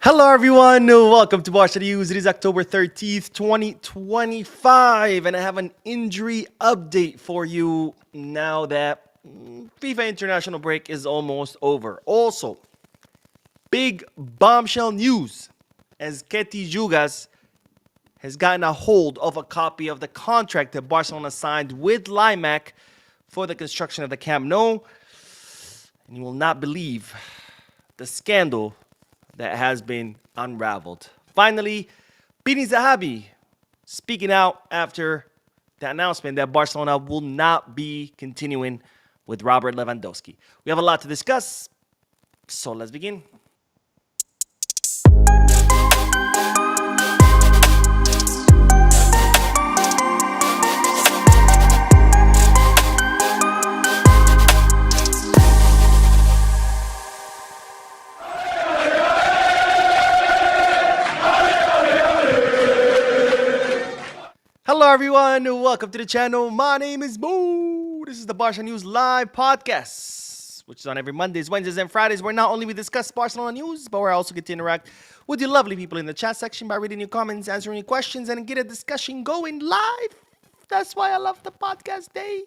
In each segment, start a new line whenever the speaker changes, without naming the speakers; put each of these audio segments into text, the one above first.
Hello, everyone. Welcome to Barca News. It is October 13th, 2025, and I have an injury update for you now that FIFA international break is almost over. Also, big bombshell news as Ketty Jugas has gotten a hold of a copy of the contract that Barcelona signed with Limac for the construction of the Camp Nou, and you will not believe the scandal that has been unraveled. Finally, Bini Zahabi speaking out after the announcement that Barcelona will not be continuing with Robert Lewandowski. We have a lot to discuss, so let's begin. Hello, everyone. Welcome to the channel. My name is Boo. This is the Barca News Live Podcast, which is on every Mondays, Wednesdays, and Fridays, where not only we discuss Barcelona news, but where I also get to interact with you lovely people in the chat section by reading your comments, answering your questions, and get a discussion going live. That's why I love the podcast days,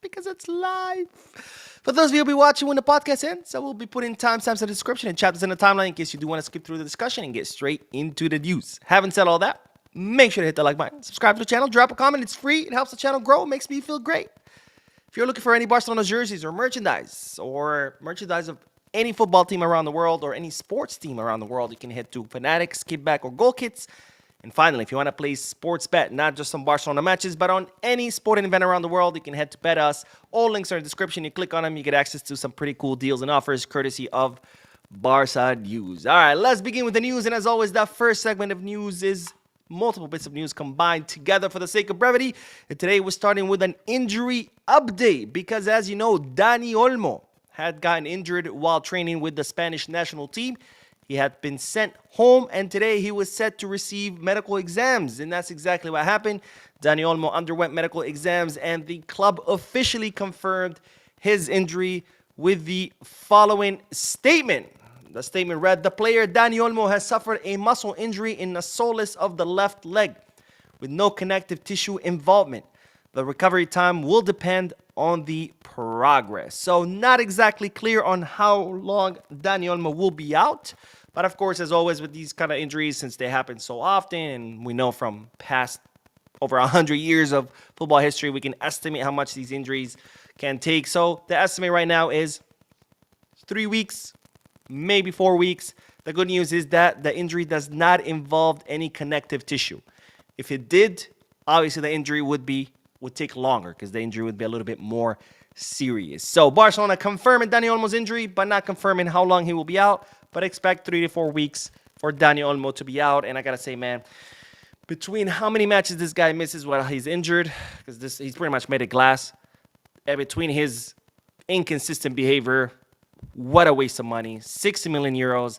because it's live. For those of you who will be watching when the podcast ends, I will be putting timestamps in the description and chapters in the timeline in case you do want to skip through the discussion and get straight into the news. Having said all that, make sure to hit the like button, subscribe to the channel, drop a comment. It's free. It helps the channel grow. It makes me feel great. If you're looking for any Barcelona jerseys or merchandise of any football team around the world or any sports team around the world, you can head to Fanatics, Kickback, or Goal Kits. And finally, if you want to play sports bet, not just on Barcelona matches, but on any sporting event around the world, you can head to Bet Us. All links are in the description. You click on them, you get access to some pretty cool deals and offers courtesy of Barca News. All right, let's begin with the news. And as always, that first segment of news is multiple bits of news combined together for the sake of brevity. And today we're starting with an injury update because, as you know, Dani Olmo had gotten injured while training with the Spanish national team. He had been sent home, and today he was set to receive medical exams, and that's exactly what happened. Dani Olmo underwent medical exams, and the club officially confirmed his injury with the following statement. The statement read, "The player Dani Olmo has suffered a muscle injury in the soleus of the left leg with no connective tissue involvement. The recovery time will depend on the progress." So not exactly clear on how long Dani Olmo will be out. But of course, as always with these kind of injuries, since they happen so often, and we know from past over 100 years of football history, we can estimate how much these injuries can take. So the estimate right now is 3 weeks, maybe 4 weeks. The good news is that the injury does not involve any connective tissue. If it did, obviously the injury would take longer because the injury would be a little bit more serious. So Barcelona confirming Dani Olmo's injury, but not confirming how long he will be out. But expect 3 to 4 weeks for Dani Olmo to be out. And I gotta say, man, between how many matches this guy misses while he's injured, because he's pretty much made of glass, and between his inconsistent behavior, what a waste of money. 60 million euros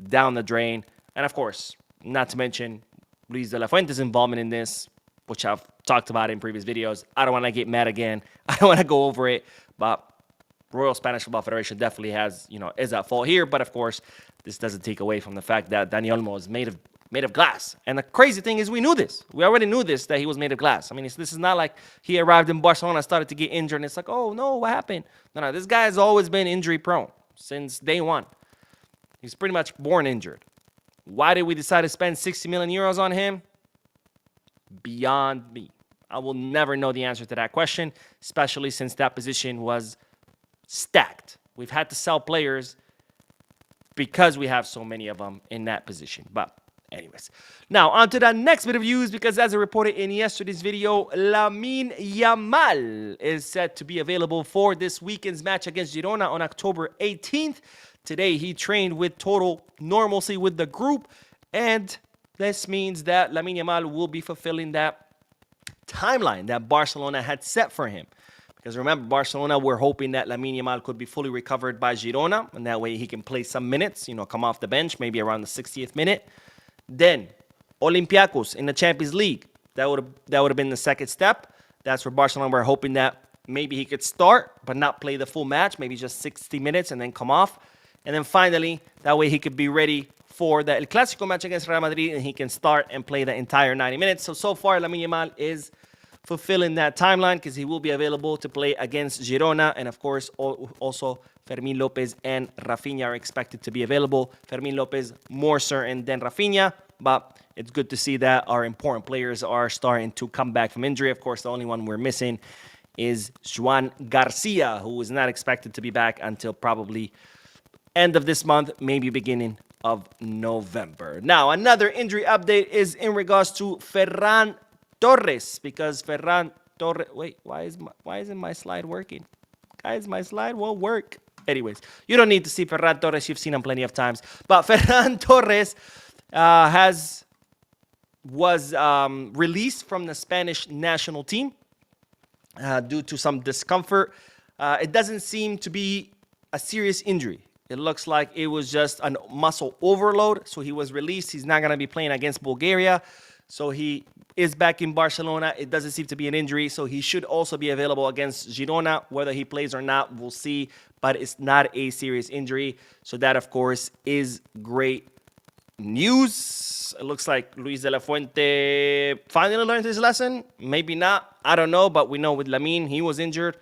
down the drain. And of course, not to mention Luis de la Fuente's involvement in this, which I've talked about in previous videos. I don't want to get mad again. I don't want to go over it. But Royal Spanish Football Federation definitely is at fault here. But of course, this doesn't take away from the fact that Dani Olmo is made of glass. And the crazy thing is we knew this. We already knew this, that he was made of glass. I mean, this is not like he arrived in Barcelona, started to get injured, and it's like, oh, no, what happened? No, this guy has always been injury prone since day one. He's pretty much born injured. Why did we decide to spend 60 million euros on him? Beyond me. I will never know the answer to that question, especially since that position was stacked. We've had to sell players because we have so many of them in that position. But anyways, now on to the next bit of news, because as I reported in yesterday's video, Lamine Yamal is set to be available for this weekend's match against Girona on October 18th. Today, he trained with total normalcy with the group, and this means that Lamine Yamal will be fulfilling that timeline that Barcelona had set for him. Because remember, Barcelona were hoping that Lamine Yamal could be fully recovered by Girona, and that way he can play some minutes, come off the bench, maybe around the 60th minute. Then, Olympiacos in the Champions League. That would have been the second step. That's where Barcelona were hoping that maybe he could start, but not play the full match, maybe just 60 minutes and then come off. And then finally, that way he could be ready for the El Clásico match against Real Madrid, and he can start and play the entire 90 minutes. So far, Lamine Yamal is fulfilling that timeline because he will be available to play against Girona. And, of course, also Fermin Lopez and Rafinha are expected to be available. Fermin Lopez more certain than Rafinha, but it's good to see that our important players are starting to come back from injury. Of course, the only one we're missing is Joan Garcia, who is not expected to be back until probably end of this month, maybe beginning of November. Now, another injury update is in regards to Ferran Torres, because Ferran Torres... Wait, why isn't my slide working? Guys, my slide won't work. Anyways, you don't need to see Ferran Torres. You've seen him plenty of times. But Ferran Torres was released from the Spanish national team due to some discomfort. It doesn't seem to be a serious injury. It looks like it was just a muscle overload. So he was released. He's not going to be playing against Bulgaria. So he is back in Barcelona. It doesn't seem to be an injury. So he should also be available against Girona. Whether he plays or not, we'll see. But it's not a serious injury. So that, of course, is great news. It looks like Luis de la Fuente finally learned his lesson. Maybe not. I don't know. But we know with Lamine, he was injured.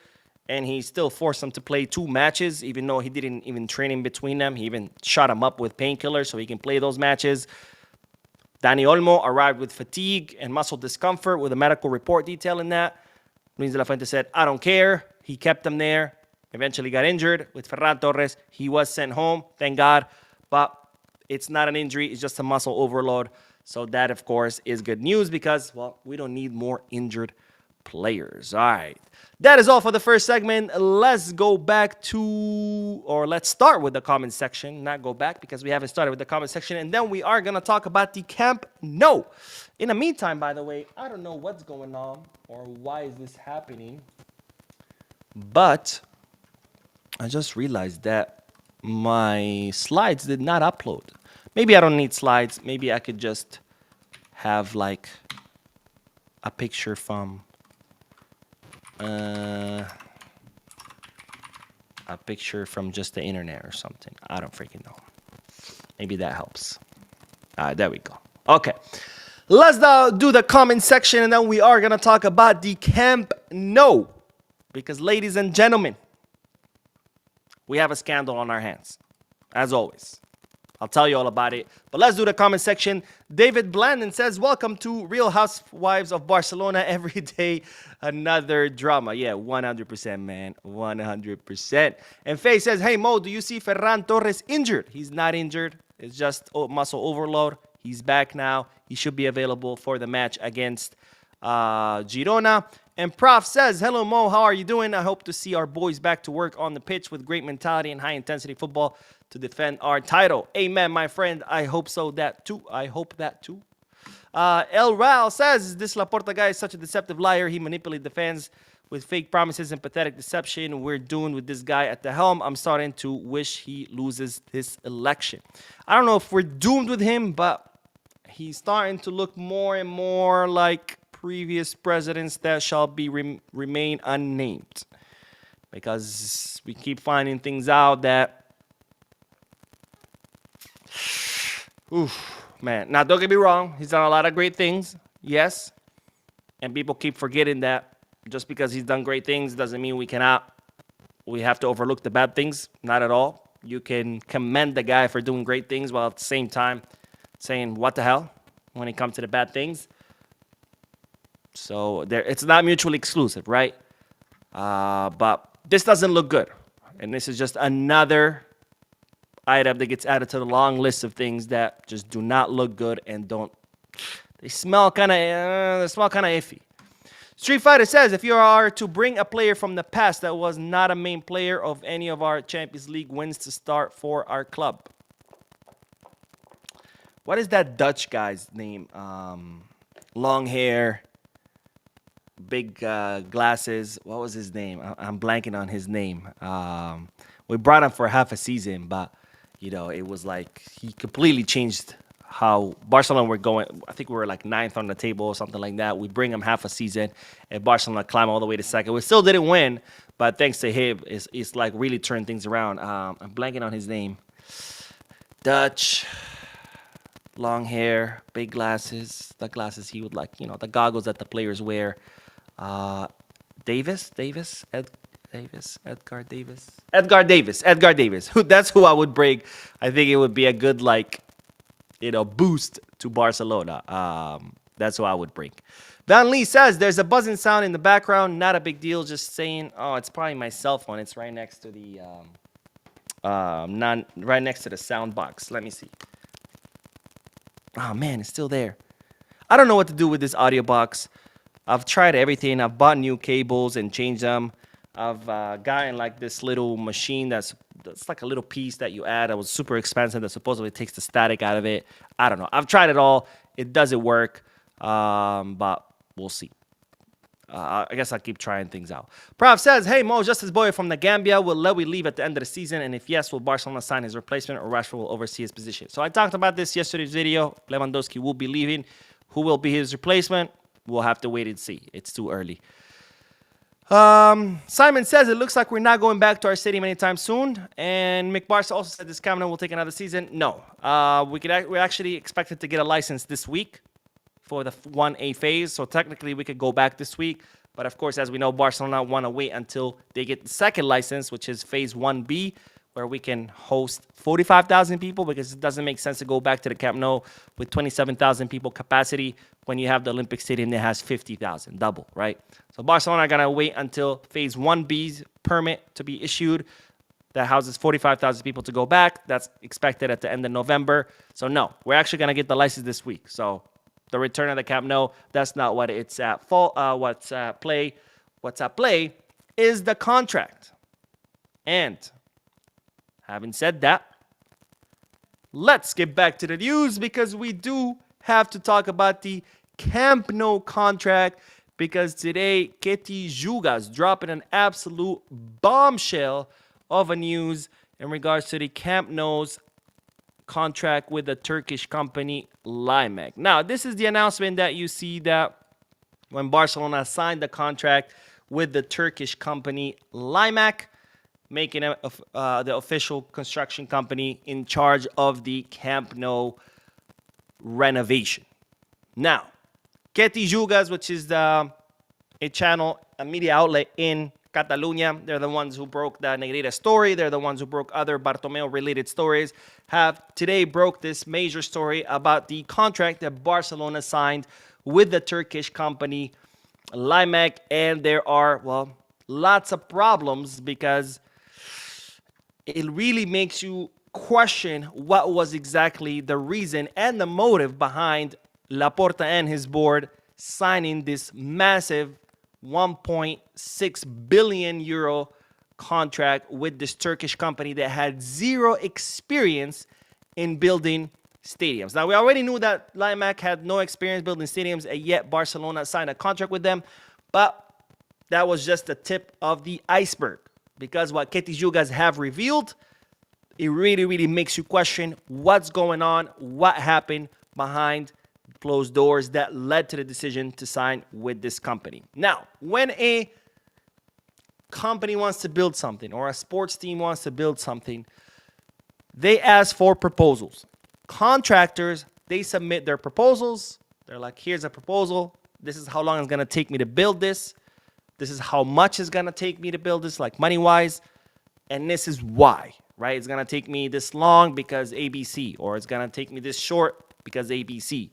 And he still forced him to play 2 matches, even though he didn't even train in between them. He even shot him up with painkillers so he can play those matches. Dani Olmo arrived with fatigue and muscle discomfort with a medical report detailing that. Luis de la Fuente said, I don't care. He kept him there. Eventually got injured. With Ferran Torres, he was sent home, thank God. But it's not an injury. It's just a muscle overload. So that, of course, is good news because, well, we don't need more injured players. All right. That is all for the first segment. Let's go back to, or let's start with the comment section. Not go back because we haven't started with the comment section. And then we are going to talk about the Camp Nou. In the meantime, by the way, I don't know what's going on or why is this happening. But I just realized that my slides did not upload. Maybe I don't need slides. Maybe I could just have like a picture from just the internet or something. I don't freaking know. Maybe that helps. All right, there we go. Okay. Let's now do the comment section, and then we are going to talk about the Camp Nou. Because, ladies and gentlemen, we have a scandal on our hands, as always. I'll tell you all about it. But let's do the comment section. David Blandon says, welcome to Real Housewives of Barcelona. Every day, another drama. Yeah, 100%, man. 100%. And Faye says, hey, Mo, do you see Ferran Torres injured? He's not injured. It's just muscle overload. He's back now. He should be available for the match against Girona. And Prof says, hello, Mo. How are you doing? I hope to see our boys back to work on the pitch with great mentality and high-intensity football to defend our title. Amen, my friend. I hope so. I hope that too. El Ral says, this Laporta guy is such a deceptive liar. He manipulates the fans with fake promises and pathetic deception. We're doomed with this guy at the helm. I'm starting to wish he loses this election. I don't know if we're doomed with him, but he's starting to look more and more like previous presidents that shall be remain unnamed. Because we keep finding things out that man. Now, don't get me wrong. He's done a lot of great things. Yes. And people keep forgetting that just because he's done great things doesn't mean we have to overlook the bad things. Not at all. You can commend the guy for doing great things while at the same time saying, what the hell, when it comes to the bad things. So it's not mutually exclusive, right? But this doesn't look good. And this is just another item that gets added to the long list of things that just do not look good and they smell kind of iffy. Street Fighter says, if you are to bring a player from the past that was not a main player of any of our Champions League wins to start for our club. What is that Dutch guy's name? Long hair, big glasses. What was his name? I'm blanking on his name. We brought him for half a season, but you know, it was like he completely changed how Barcelona were going. I think we were like 9th on the table or something like that. We bring him half a season, and Barcelona climb all the way to 2nd. We still didn't win, but thanks to him, it's like really turned things around. I'm blanking on his name. Dutch. long hair, big glasses, the glasses he would like, the goggles that the players wear. Uh, Edgar Davis. That's who I would bring. I think it would be a good boost to Barcelona. That's who I would bring. Van Lee says there's a buzzing sound in the background. Not a big deal. Just saying. Oh, it's probably my cell phone. It's right next to the right next to the sound box. Let me see. Oh man, it's still there. I don't know what to do with this audio box. I've tried everything. I've bought new cables and changed them. I've gotten like this little machine that's like a little piece that you add. That was super expensive. That supposedly takes the static out of it. I don't know. I've tried it all. It doesn't work, but we'll see. I guess I'll keep trying things out. Prav says, hey, Mo, Justice Boy from the Gambia. Will Lewy leave at the end of the season? And if yes, will Barcelona sign his replacement or Rashford will oversee his position? So I talked about this yesterday's video. Lewandowski will be leaving. Who will be his replacement? We'll have to wait and see. It's too early. Simon says it looks like we're not going back to our stadium anytime soon. And McBarca also said this Camp Nou will take another season. No. We're actually expected to get a license this week for the 1A phase. So technically we could go back this week. But of course, as we know, Barcelona want to wait until they get the second license, which is phase 1B, where we can host 45,000 people, because it doesn't make sense to go back to the Camp Nou with 27,000 people capacity when you have the Olympic Stadium that has 50,000, double, right? So Barcelona are going to wait until phase 1B's permit to be issued that houses 45,000 people to go back. That's expected at the end of November. So no, we're actually going to get the license this week. So the return of the Camp Nou, that's not what it's at fault. What's at play is the contract. And having said that, let's get back to the news, because we do have to talk about the Camp Nou contract, because today Keti Jugas dropping an absolute bombshell of a news in regards to the Camp Nou's contract with the Turkish company Lamine. Now, this is the announcement that you see that when Barcelona signed the contract with the Turkish company Lamine, making it the official construction company in charge of the Camp Nou renovation. Now, Keti Jugas, which is a channel, a media outlet in Catalonia, they're the ones who broke the Negrita story. They're the ones who broke other Bartomeu-related stories. Have today broke this major story about the contract that Barcelona signed with the Turkish company Lamine, and there are, lots of problems, because it really makes you question what was exactly the reason and the motive behind Laporta and his board signing this massive 1.6 billion euro contract with this Turkish company that had zero experience in building stadiums. Now, we already knew that Lamine had no experience building stadiums, and yet Barcelona signed a contract with them. But that was just the tip of the iceberg, because what Keti Jugas have revealed, it really, really makes you question what's going on, what happened behind closed doors that led to the decision to sign with this company. Now, when a company wants to build something, or a sports team wants to build something, they ask for proposals. Contractors, they submit their proposals. They're like, here's a proposal. This is how long it's going to take me to build this. This is how much it's going to take me to build this, like money-wise. And this is why, right? It's going to take me this long because ABC, or it's going to take me this short because ABC.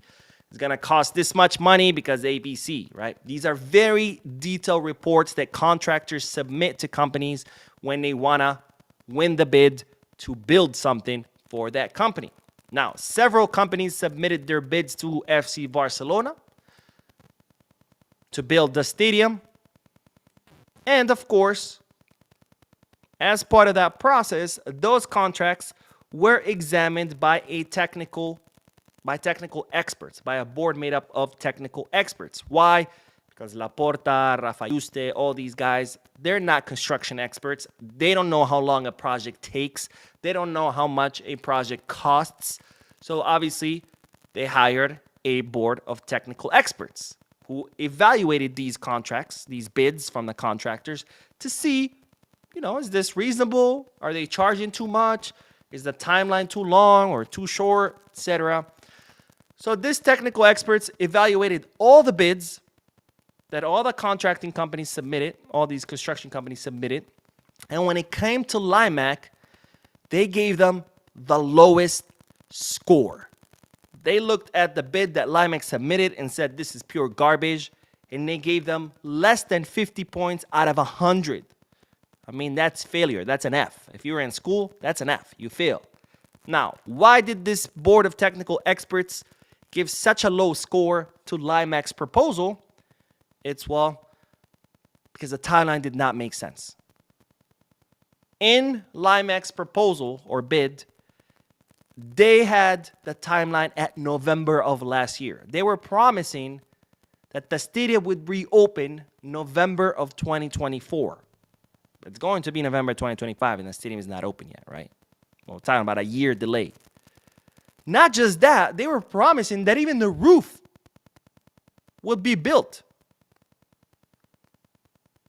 It's going to cost this much money because ABC, right? These are very detailed reports that contractors submit to companies when they want to win the bid to build something for that company. Now, several companies submitted their bids to FC Barcelona to build the stadium. And of course, as part of that process, those contracts were examined by technical experts, by a board made up of technical experts. Why? Because Laporta, Rafa Yuste, all these guys, they're not construction experts. They don't know how long a project takes. They don't know how much a project costs. So obviously, they hired a board of technical experts who evaluated these contracts, these bids from the contractors, to see, is this reasonable? Are they charging too much? Is the timeline too long or too short, etc.? So this technical experts evaluated all the bids that all the contracting companies submitted, all these construction companies submitted. And when it came to Limac, they gave them the lowest score. They looked at the bid that Limac submitted and said, this is pure garbage. And they gave them less than 50 points out of 100. I mean, that's failure. That's an F. If you were in school, that's an F. You fail. Now, why did this board of technical experts give such a low score to Limac's proposal? It's, well, because the timeline did not make sense. In Limac's proposal or bid, they had the timeline at November of last year. They were promising that the stadium would reopen November of 2024. It's going to be November 2025, and the stadium is not open yet, right? Well, we're talking about a year delay. Not just that, they were promising that even the roof would be built.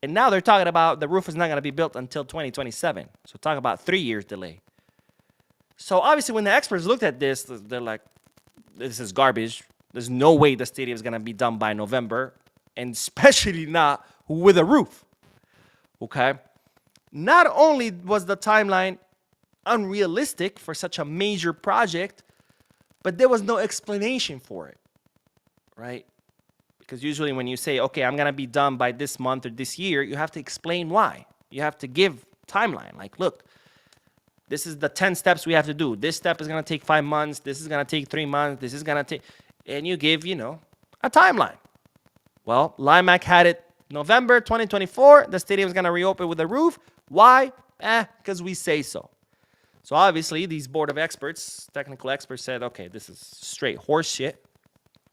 And now they're talking about the roof is not going to be built until 2027. So talk about 3 years delay. So obviously when the experts looked at this, they're like, this is garbage. There's no way the stadium is going to be done by November, and especially not with a roof. Okay? Not only was the timeline unrealistic for such a major project, but there was no explanation for it, right? Because usually when you say, okay, I'm going to be done by this month or this year, you have to explain why. You have to give timeline. Like, look, this is the 10 steps we have to do. This step is going to take 5 months. This is going to take 3 months. This is going to take... And you give, a timeline. Well, Limac had it November 2024. The stadium is going to reopen with a roof. Why? Because we say so. So obviously, these board of experts, technical experts said, okay, this is straight horse shit.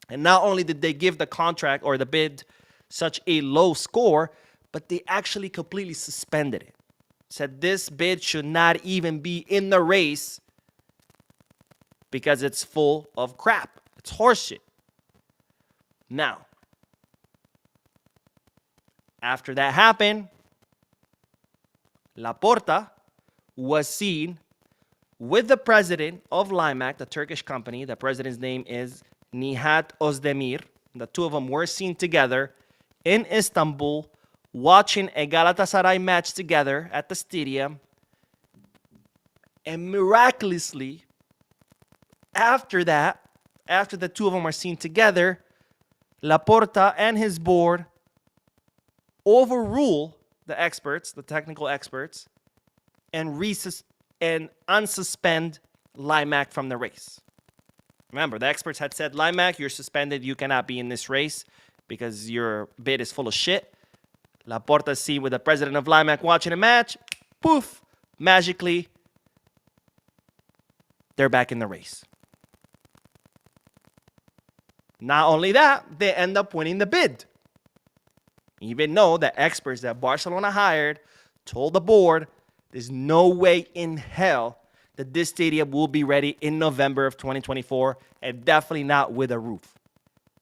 And not only did they give the contract or the bid such a low score, but they actually completely suspended it. Said this bid should not even be in the race because it's full of crap. It's horseshit. Now, after that happened, Laporta was seen with the president of Limac, the Turkish company. The president's name is Nihat Özdemir. The two of them were seen together in Istanbul watching a Galatasaray match together at the stadium. And miraculously, after that, after the two of them are seen together, Laporta and his board overrule the experts, the technical experts, and unsuspend Limac from the race. Remember, the experts had said, Limac, you're suspended. You cannot be in this race because your bid is full of shit. Laporta see with the president of Limac watching a match. Poof, magically, they're back in the race. Not only that, they end up winning the bid. Even though the experts that Barcelona hired told the board there's no way in hell that this stadium will be ready in November of 2024, and definitely not with a roof.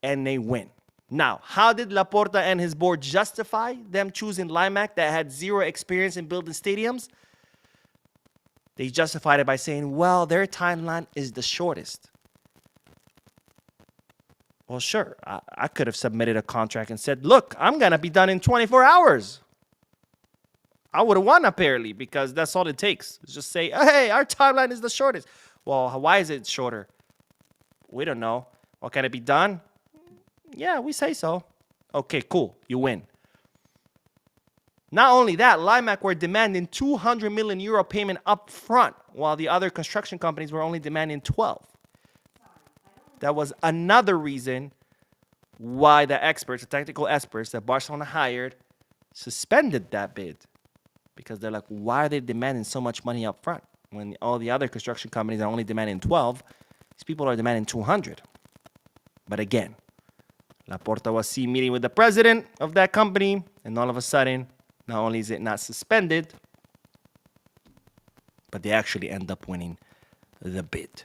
And they win. Now, how did Laporta and his board justify them choosing Limac that had zero experience in building stadiums? They justified it by saying, well, their timeline is the shortest. Well, sure, I could have submitted a contract and said, look, I'm going to be done in 24 hours. I would have won apparently because that's all it takes. It's just say, hey, our timeline is the shortest. Well, why is it shorter? We don't know. Well, can it be done? Yeah, we say so. Okay, cool. You win. Not only that, Limac were demanding 200 million euro payment up front, while the other construction companies were only demanding 12. That was another reason why the experts, the technical experts that Barcelona hired, suspended that bid. Because they're like, why are they demanding so much money up front? When all the other construction companies are only demanding 12, these people are demanding 200. But again, Laporta was seen meeting with the president of that company, and all of a sudden, not only is it not suspended, but they actually end up winning the bid.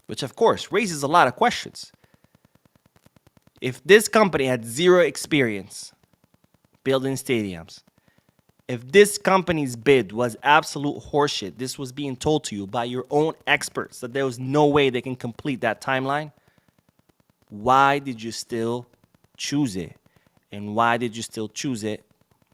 Which, of course, raises a lot of questions. If this company had zero experience building stadiums, If this company's bid was absolute horseshit, this was being told to you by your own experts that there was no way they can complete that timeline, why did you still choose it? And why did you still choose it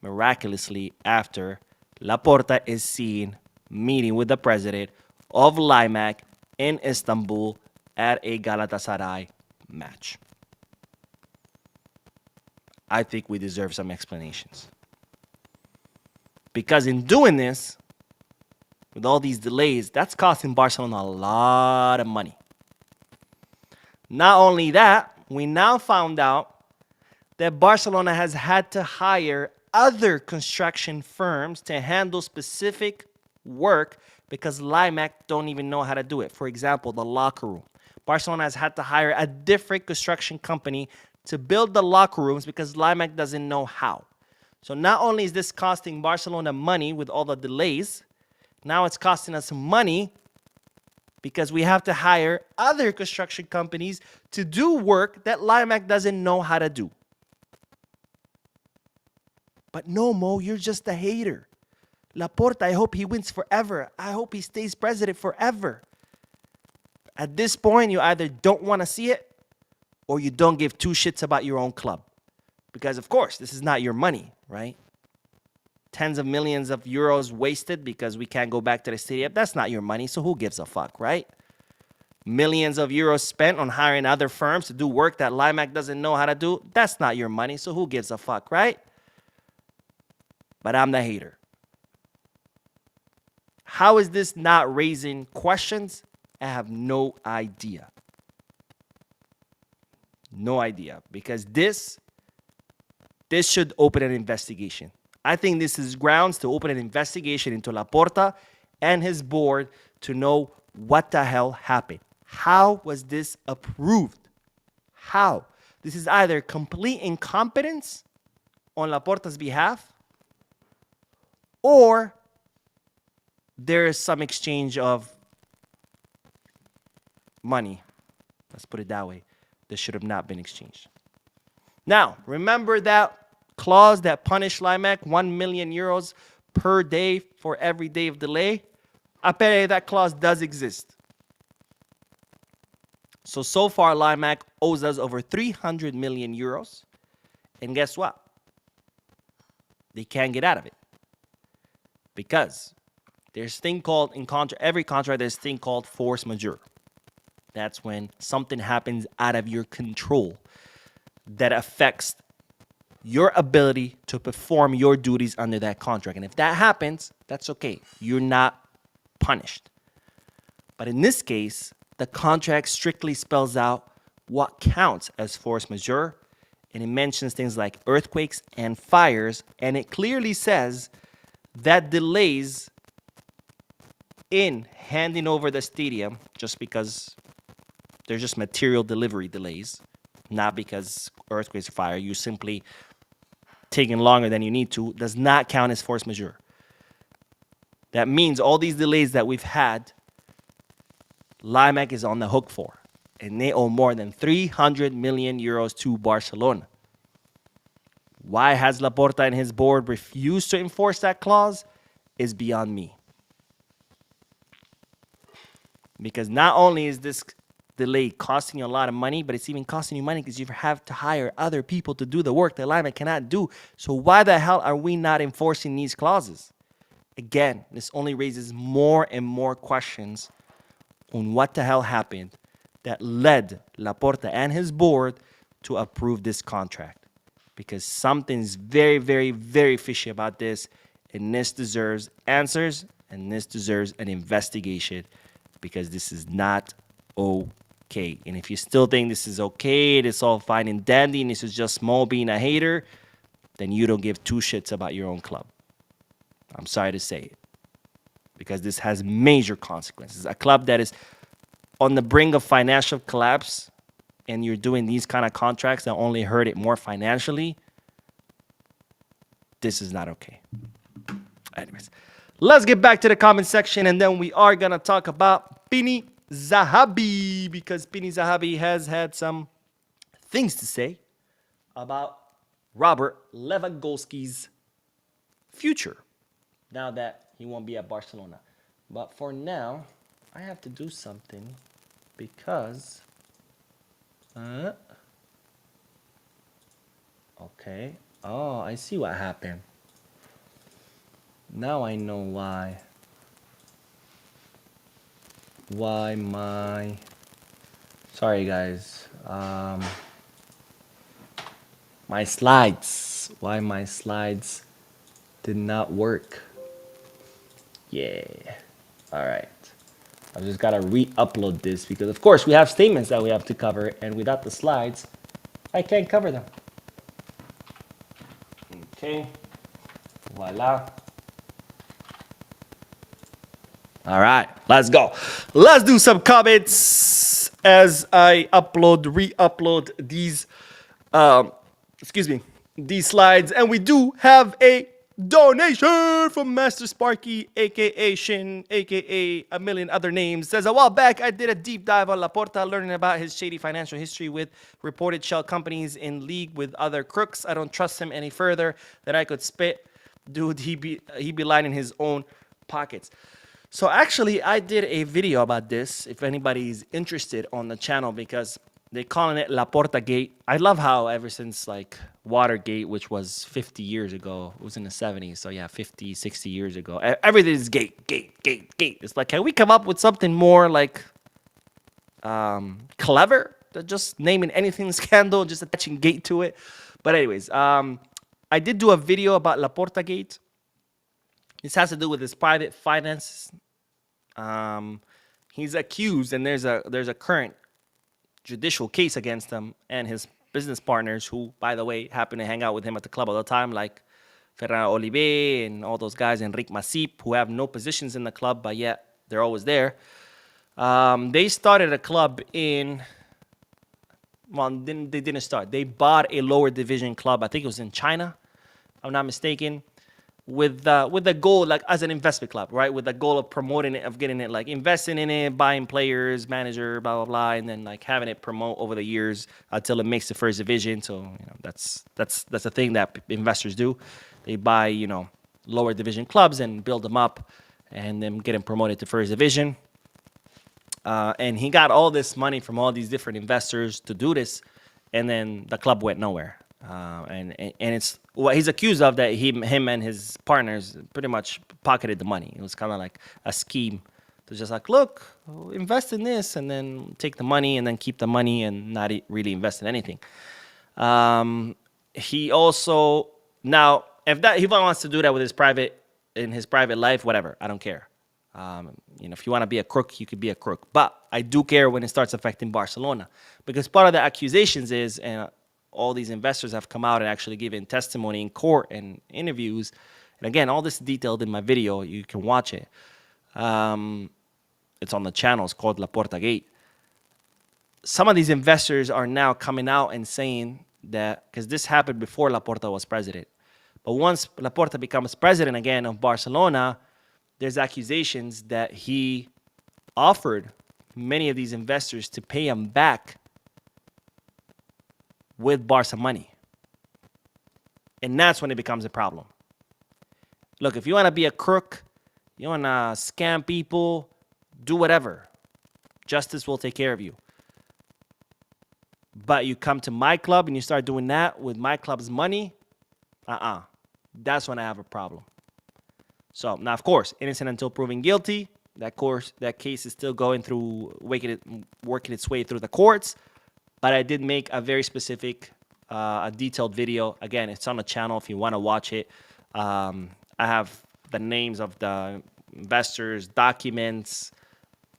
miraculously after Laporta is seen meeting with the president of Limac in Istanbul at a Galatasaray match? I think we deserve some explanations. Because in doing this, with all these delays, that's costing Barcelona a lot of money. Not only that, we now found out that Barcelona has had to hire other construction firms to handle specific work because Limac don't even know how to do it. For example, the locker room. Barcelona has had to hire a different construction company to build the locker rooms because Limac doesn't know how. So not only is this costing Barcelona money with all the delays, now it's costing us money because we have to hire other construction companies to do work that Limac doesn't know how to do. But no, Mo, you're just a hater. Laporta, I hope he wins forever. I hope he stays president forever. At this point, you either don't want to see it or you don't give two shits about your own club. Because, of course, this is not your money, right? Tens of millions of euros wasted because we can't go back to the stadium. That's not your money, so who gives a fuck, right? Millions of euros spent on hiring other firms to do work that Limac doesn't know how to do. That's not your money, so who gives a fuck, right? But I'm the hater. How is this not raising questions? I have no idea. No idea. Because this should open an investigation. I think this is grounds to open an investigation into Laporta and his board to know what the hell happened. How was this approved? How? This is either complete incompetence on Laporta's behalf or there is some exchange of money. Let's put it that way. That should have not been exchanged. Now, remember that clause that punished Limac 1 million euros per day for every day of delay? Apparently, that clause does exist. So far, Limac owes us over 300 million euros. And guess what? They can't get out of it. Because there's a thing called, in every contract, there's a thing called force majeure. That's when something happens out of your control that affects your ability to perform your duties under that contract. And if that happens, that's okay. You're not punished. But in this case, the contract strictly spells out what counts as force majeure. And it mentions things like earthquakes and fires. And it clearly says that delays in handing over the stadium, just because there's just material delivery delays, not because earthquakes or fire, you simply taking longer than you need to, does not count as force majeure. That means all these delays that we've had, Limac is on the hook for. And they owe more than 300 million euros to Barcelona. Why has Laporta and his board refused to enforce that clause is beyond me. Because not only is this delay costing you a lot of money, but it's even costing you money because you have to hire other people to do the work that Limac cannot do. So why the hell are we not enforcing these clauses? Again, this only raises more and more questions on what the hell happened that led Laporta and his board to approve this contract. Because something's very, very, very fishy about this, and this deserves answers, and this deserves an investigation, because this is not okay. And if you still think this is okay, it's all fine and dandy, and this is just Mo being a hater, then you don't give two shits about your own club. I'm sorry to say it. Because this has major consequences. A club that is on the brink of financial collapse, and you're doing these kind of contracts that only hurt it more financially, this is not okay. Anyways, let's get back to the comment section, and then we are going to talk about Pini Zahabi, because Pini Zahabi has had some things to say about Robert Lewandowski's future. now that he won't be at Barcelona. But for now, I have to do something because okay. Oh, I see what happened. Now I know why. Why my... Sorry, guys. My slides. Why my slides did not work. Yeah. All right. I just gotta re-upload this because, of course, we have statements that we have to cover, and without the slides, I can't cover them. Okay. Voila. All right, let's go. Let's do some comments as I re-upload these, these slides. And we do have a donation from Master Sparky, aka Shin, aka a million other names. Says, a while back, I did a deep dive on Laporta, learning about his shady financial history with reported shell companies in league with other crooks. I don't trust him any further that I could spit. Dude, he be lining his own pockets. So actually, I did a video about this, if anybody's interested, on the channel, because they're calling it Laporta Gate. I love how ever since like Watergate, which was 50 years ago, it was in the 70s. So yeah, 50, 60 years ago. Everything is gate. It's like, can we come up with something more like clever than just naming anything scandal, just attaching gate to it? But anyways, I did do a video about Laporta Gate. This has to do with his private finances. He's accused, and there's a current judicial case against him and his business partners, who, by the way, happen to hang out with him at the club all the time, like Ferran Oliver and all those guys, Enric Masip, who have no positions in the club, but yet they're always there. They started a club in... Well, they didn't start. They bought a lower division club. I think it was in China, if I'm not mistaken, with the goal, like, as an investment club, right? With the goal of promoting it, of getting it, like, investing in it, buying players, manager, blah, blah, blah, and then, like, having it promote over the years until it makes the first division. So, you know, that's a thing that investors do. They buy, you know, lower division clubs and build them up and then get them promoted to first division. And he got all this money from all these different investors to do this, and then the club went nowhere. And it's what he's accused of, that him and his partners pretty much pocketed the money. It was kind of like a scheme to just like, look, invest in this, and then take the money, and then keep the money, and not really invest in anything. He also, now if he wants to do that with his private life, whatever, I don't care. You know, if you want to be a crook, you could be a crook. But I do care when it starts affecting Barcelona, because part of the accusations is, and all these investors have come out and actually given testimony in court and interviews. And again, all this detailed in my video. You can watch it. It's on the channel. It's called Laporta Gate. Some of these investors are now coming out and saying that, because this happened before Laporta was president, but once Laporta becomes president again of Barcelona, there's accusations that he offered many of these investors to pay him back with Barca money. And that's when it becomes a problem. Look, if you want to be a crook, you want to scam people, do whatever. Justice will take care of you. But you come to my club and you start doing that with my club's money, that's when I have a problem. So now, of course, innocent until proven guilty. That case is still going through, working its way through the courts. But I did make a very specific, a detailed video. Again, it's on the channel if you want to watch it. I have the names of the investors, documents,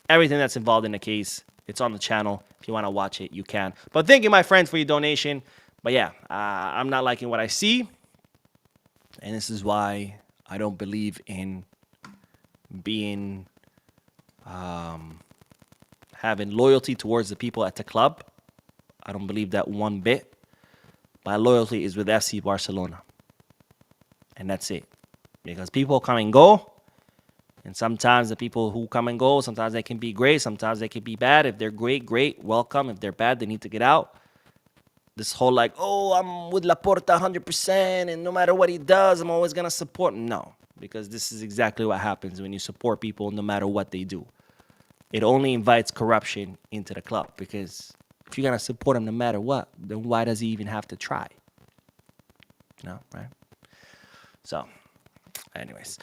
everything that's involved in the case. It's on the channel. If you want to watch it, you can. But thank you, my friends, for your donation. But yeah, I'm not liking what I see. And this is why I don't believe in being, having loyalty towards the people at the club. I don't believe that one bit. My loyalty is with FC Barcelona. And that's it. Because people come and go. And sometimes the people who come and go, sometimes they can be great, sometimes they can be bad. If they're great, great, welcome. If they're bad, they need to get out. This whole like, oh, I'm with Laporta 100%, and no matter what he does, I'm always going to support him. No. because this is exactly what happens when you support people no matter what they do. It only invites corruption into the club, because if you're going to support him no matter what, then why does he even have to try? Right? So, anyways.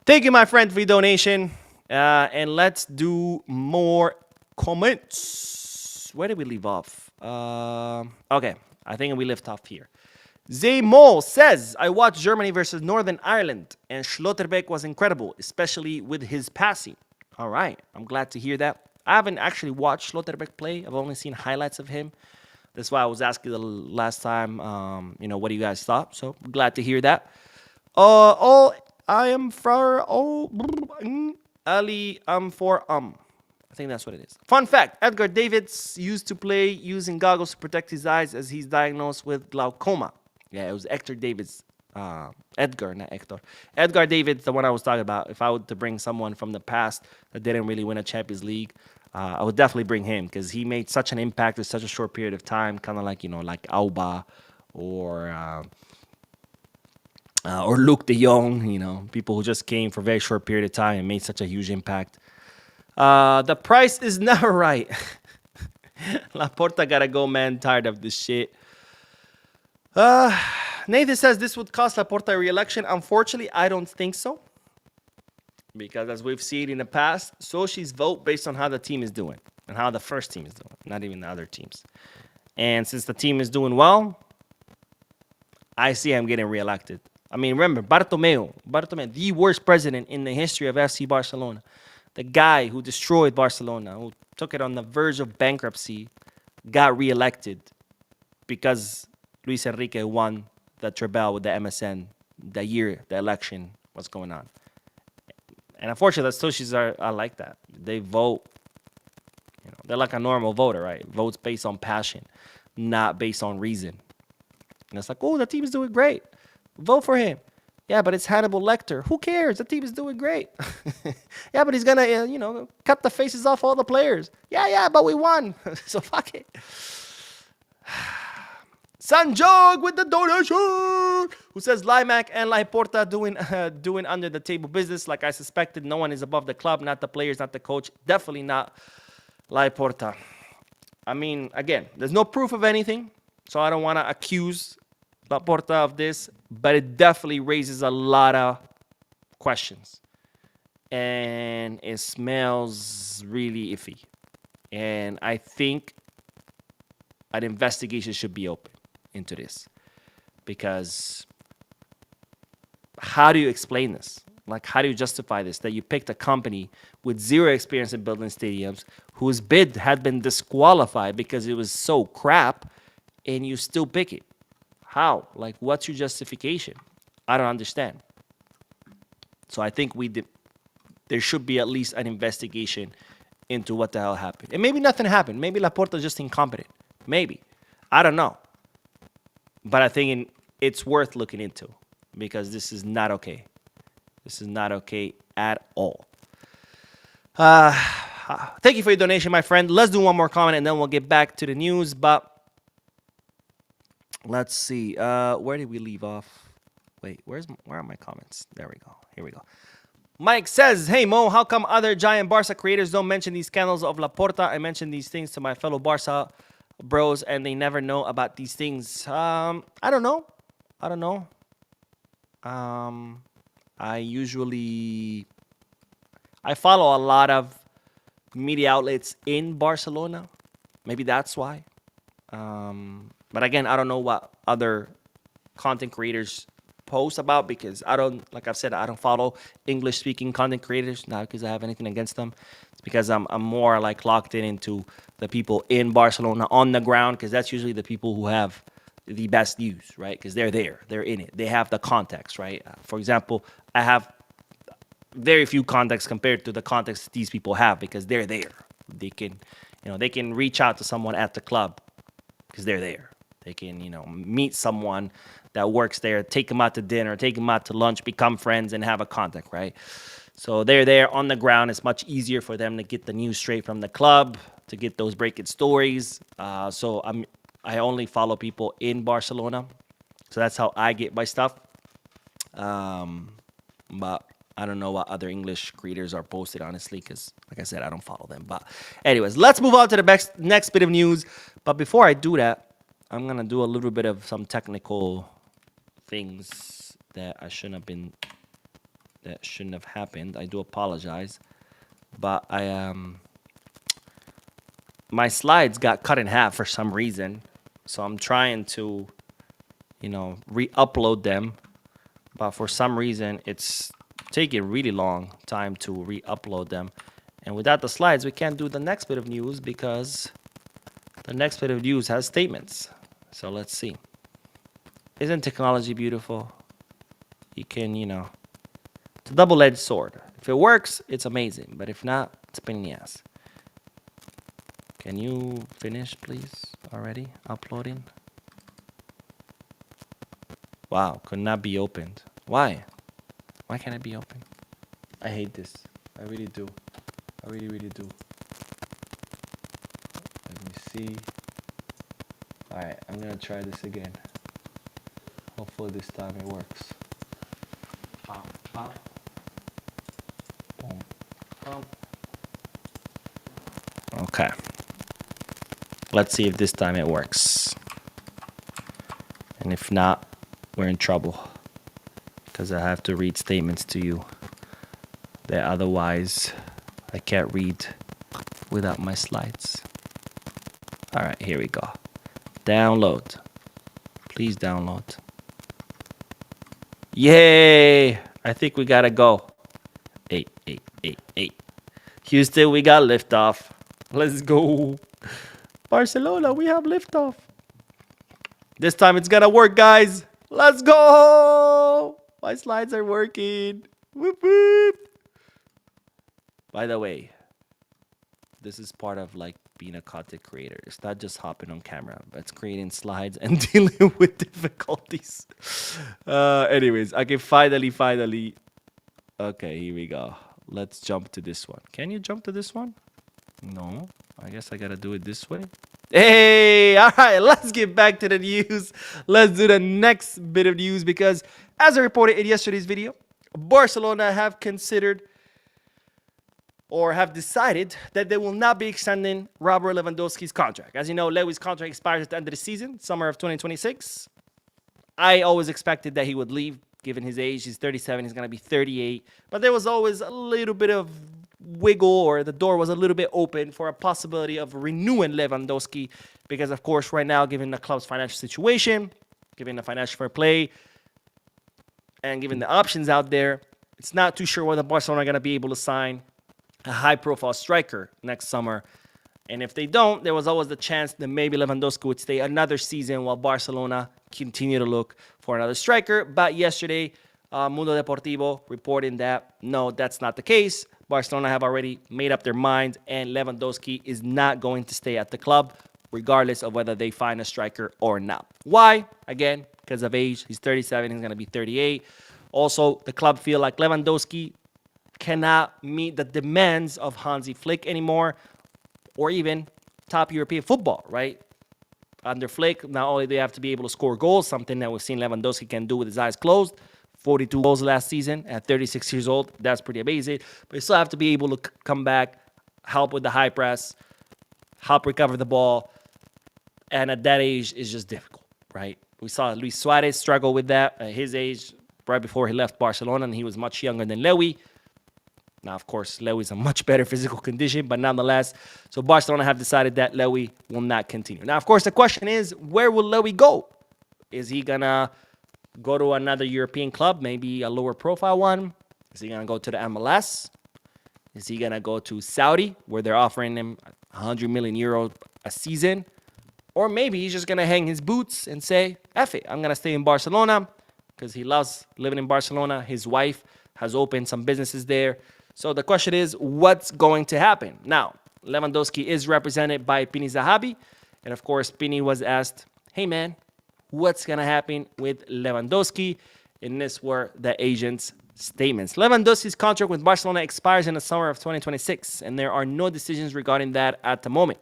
Thank you, my friend, for your donation. And let's do more comments. Where did we leave off? Okay, I think we left off here. Zaymol says, I watched Germany versus Northern Ireland, and Schlotterbeck was incredible, especially with his passing. All right, I'm glad to hear that. I haven't actually watched Schlotterbeck play. I've only seen highlights of him. That's why I was asking the last time, what do you guys thought? So glad to hear that. I am for Ali. I think that's what it is. Fun fact: Edgar Davids used to play using goggles to protect his eyes as he's diagnosed with glaucoma. Yeah, it was Hector Davids. Edgar, not Hector. Edgar Davids, the one I was talking about. If I were to bring someone from the past that didn't really win a Champions League, I would definitely bring him, because he made such an impact in such a short period of time, kind of like, like Auba or Luke de Jong, people who just came for a very short period of time and made such a huge impact. The price is never right. Laporta gotta go, man. Tired of this shit. Nathan says this would cost Laporta a re-election. Unfortunately, I don't think so. Because as we've seen in the past, Sochi's vote based on how the team is doing and how the first team is doing, not even the other teams. And since the team is doing well, I see him getting re-elected. I mean, remember, Bartomeu, the worst president in the history of FC Barcelona. The guy who destroyed Barcelona, who took it on the verge of bankruptcy, got re-elected because Luis Enrique won the treble with the MSN the year the election was going on. And unfortunately, the Sochis are like that. They vote, they're like a normal voter, right? Votes based on passion, not based on reason. And it's like, oh, the team is doing great. Vote for him. Yeah, but it's Hannibal Lecter. Who cares? The team is doing great. Yeah, but he's going to, cut the faces off all the players. Yeah, but we won. So fuck it. Sanjog with the donation, who says Limac and Laporta doing under the table business like I suspected. No one is above the club, not the players, not the coach. Definitely not Laporta. I mean, again, there's no proof of anything, so I don't want to accuse Laporta of this, but it definitely raises a lot of questions. And it smells really iffy. And I think an investigation should be open into this, because how do you explain this? Like, how do you justify this, that you picked a company with zero experience in building stadiums, whose bid had been disqualified because it was so crap, and you still pick it? How? Like, what's your justification? I don't understand. So I think there should be at least an investigation into what the hell happened. And maybe nothing happened. Maybe Laporta's just incompetent. Maybe. I don't know. But I think it's worth looking into, because this is not okay. This is not okay at all. Thank you for your donation, my friend. Let's do one more comment and then we'll get back to the news. But let's see. Where did we leave off? Wait, where are my comments? There we go. Here we go. Mike says, hey, Mo, how come other giant Barca creators don't mention these scandals of Laporta? I mentioned these things to my fellow Barca bros, and they never know about these things. I don't know. I follow a lot of media outlets in Barcelona. Maybe that's why. But again, I don't know what other content creators post about, because like I've said, I don't follow English speaking content creators, not because I have anything against them. It's because I'm more like locked into the people in Barcelona on the ground, because that's usually the people who have the best news, right? Because they're there, they're in it, they have the context, right? For example, I have very few context compared to the context these people have, because they're there. They can reach out to someone at the club because they're there. They can, meet someone that works there, take them out to dinner, take them out to lunch, become friends, and have a contact, right? So they're there on the ground. It's much easier for them to get the news straight from the club, to get those breaking stories. So I only follow people in Barcelona. So that's how I get my stuff. but I don't know what other English creators are posted, honestly, because, like I said, I don't follow them. But anyways, let's move on to the next bit of news. But before I do that, I'm going to do a little bit of some technical things that shouldn't have happened. I do apologize. But my slides got cut in half for some reason. So I'm trying to, re-upload them. But for some reason, it's taking really long time to re-upload them. And without the slides, we can't do the next bit of news because the next bit of news has statements. So let's see. Isn't technology beautiful? You can, it's a double-edged sword. If it works, it's amazing. But if not, it's a pain in the ass. Can you finish, please, already uploading? Wow, could not be opened. Why? Why can't it be open? I hate this. I really do. I really, really do. Let me see. Alright, I'm gonna try this again. Hopefully this time it works. Pop, pop. Boom. Boom. Okay. Let's see if this time it works. And if not, we're in trouble. Because I have to read statements to you that otherwise I can't read without my slides. Alright, here we go. Download. Please download. Yay! I think we gotta go. 8. Houston, we got liftoff. Let's go. Barcelona, we have liftoff. This time it's gonna work, guys. Let's go! My slides are working. Whoop, whoop. By the way, this is part of being a content creator. It's not just hopping on camera, but it's creating slides and dealing with difficulties. Anyways, okay, finally. Okay, here we go. Let's jump to this one. Can you jump to this one? No, I guess I gotta do it this way. Hey, all right, let's get back to the news. Let's do the next bit of news because, as I reported in yesterday's video, Barcelona have considered or have decided that they will not be extending Robert Lewandowski's contract. As you know, Lewy's contract expires at the end of the season, summer of 2026. I always expected that he would leave, given his age. He's 37, he's going to be 38. But there was always a little bit of wiggle, or the door was a little bit open for a possibility of renewing Lewandowski because, of course, right now, given the club's financial situation, given the financial fair play, and given the options out there, it's not too sure whether Barcelona are going to be able to sign a high-profile striker next summer. And if they don't, there was always the chance that maybe Lewandowski would stay another season while Barcelona continue to look for another striker. But yesterday, Mundo Deportivo reporting that, no, that's not the case. Barcelona have already made up their minds, and Lewandowski is not going to stay at the club, regardless of whether they find a striker or not. Why? Again, because of age. He's 37. He's going to be 38. Also, the club feel like Lewandowski cannot meet the demands of Hansi Flick anymore, or even top European football, right? Under Flick, not only do they have to be able to score goals, something that we've seen Lewandowski can do with his eyes closed, 42 goals last season at 36 years old. That's pretty amazing. But you still have to be able to come back, help with the high press, help recover the ball. And at that age, it's just difficult, right? We saw Luis Suarez struggle with that at his age right before he left Barcelona, and he was much younger than Lewy. Now, of course, Lewy's in much better physical condition, but nonetheless, so Barcelona have decided that Lewy will not continue. Now, of course, the question is, where will Lewy go? Is he going to go to another European club, maybe a lower profile one? Is he going to go to the MLS? Is he going to go to Saudi, where they're offering him 100 million euros a season? Or maybe he's just going to hang his boots and say, F it, I'm going to stay in Barcelona because he loves living in Barcelona. His wife has opened some businesses there. So the question is, what's going to happen? Now, Lewandowski is represented by Pini Zahabi. And of course, Pini was asked, hey man, what's going to happen with Lewandowski? And this were the agent's statements. Lewandowski's contract with Barcelona expires in the summer of 2026. And there are no decisions regarding that at the moment.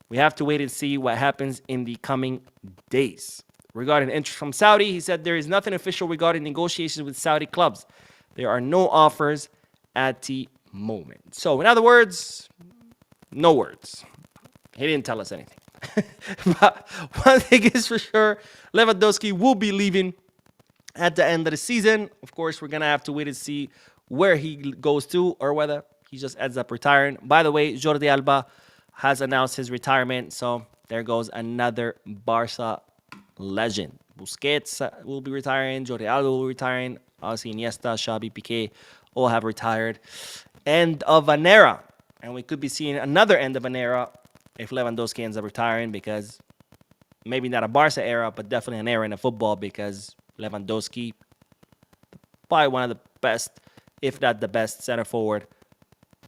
We have to wait and see what happens in the coming days. Regarding interest from Saudi, he said there is nothing official regarding negotiations with Saudi clubs. There are no offers at the moment. So, in other words, no words. He didn't tell us anything. But one thing is for sure, Lewandowski will be leaving at the end of the season. Of course, we're going to have to wait and see where he goes to or whether he just ends up retiring. By the way, Jordi Alba has announced his retirement. So there goes another Barca legend. Busquets will be retiring. Jordi Alba will be retiring. Obviously, Iniesta, Xavi, Piqué all have retired. End of an era. And we could be seeing another end of an era if Lewandowski ends up retiring, because maybe not a Barca era, but definitely an era in the football, because Lewandowski, probably one of the best, if not the best, center forward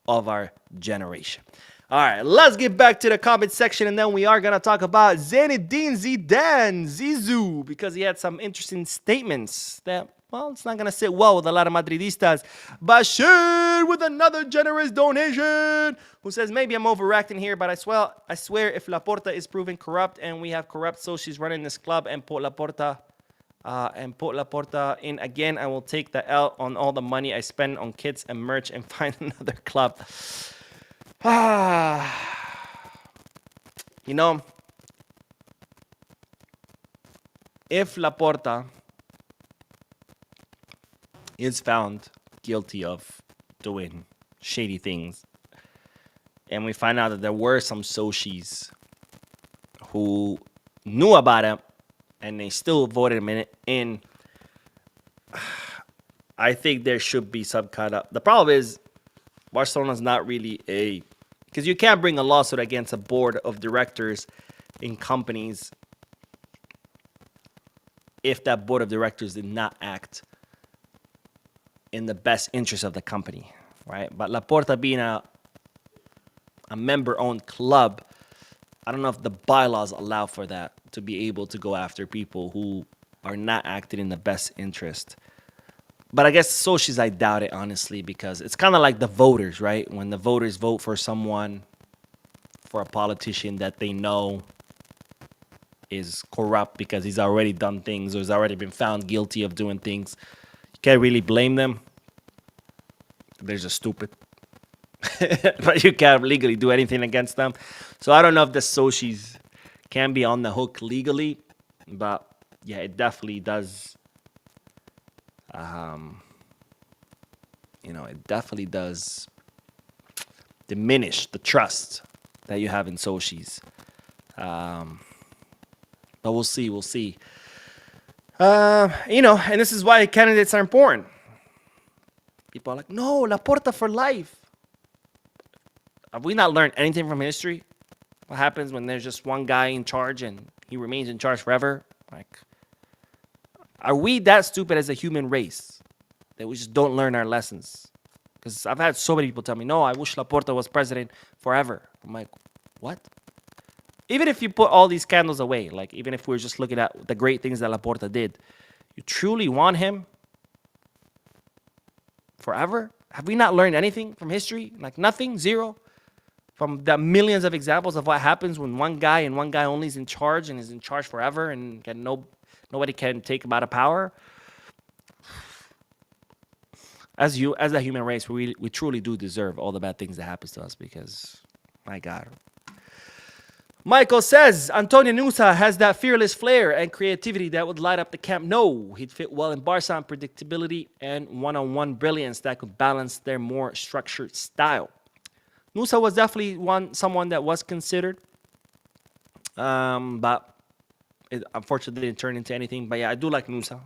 of our generation. All right, let's get back to the comment section, and then we are going to talk about Zinedine Zidane, Zizou, because he had some interesting statements that, well, it's not going to sit well with a lot of Madridistas. Bashir with another generous donation, who says, maybe I'm overreacting here, but I swear if Laporta is proven corrupt and we have corrupt socios running this club and put Laporta in again, I will take the L on all the money I spend on kids and merch and find another club. You know, if Laporta is found guilty of doing shady things, and we find out that there were some socios who knew about him and they still voted him in, I think there should be some kind of... The problem is Barcelona's not really because you can't bring a lawsuit against a board of directors in companies if that board of directors did not act in the best interest of the company, right? But Laporta being a member-owned club, I don't know if the bylaws allow for that, to be able to go after people who are not acting in the best interest. But I guess socials, I doubt it, honestly, because it's kind of like the voters, right? When the voters vote for someone, for a politician that they know is corrupt because he's already done things or has already been found guilty of doing things, you can't really blame them. They're just stupid. But you can't legally do anything against them. So I don't know if the socios can be on the hook legally, but yeah, it definitely does. It definitely does diminish the trust that you have in socios. But we'll see. And this is why candidates are important. People are like, no, Laporta for life. Have we not learned anything from history? What happens when there's just one guy in charge and he remains in charge forever? Like, are we that stupid as a human race that we just don't learn our lessons? Because I've had so many people tell me, no, I wish Laporta was president forever. I'm like, what? Even if you put all these scandals away, like even if we're just looking at the great things that Laporta did, you truly want him forever? Have we not learned anything from history? Like nothing? Zero? From the millions of examples of what happens when one guy and one guy only is in charge and is in charge forever and nobody can take him out of power? As a human race, we truly do deserve all the bad things that happens to us because, my God. Michael says, Antonio Nusa has that fearless flair and creativity that would light up the Camp Nou. He'd fit well in Barca on predictability and one-on-one brilliance that could balance their more structured style. Nusa was definitely someone that was considered, but it unfortunately didn't turn into anything. But yeah, I do like Nusa.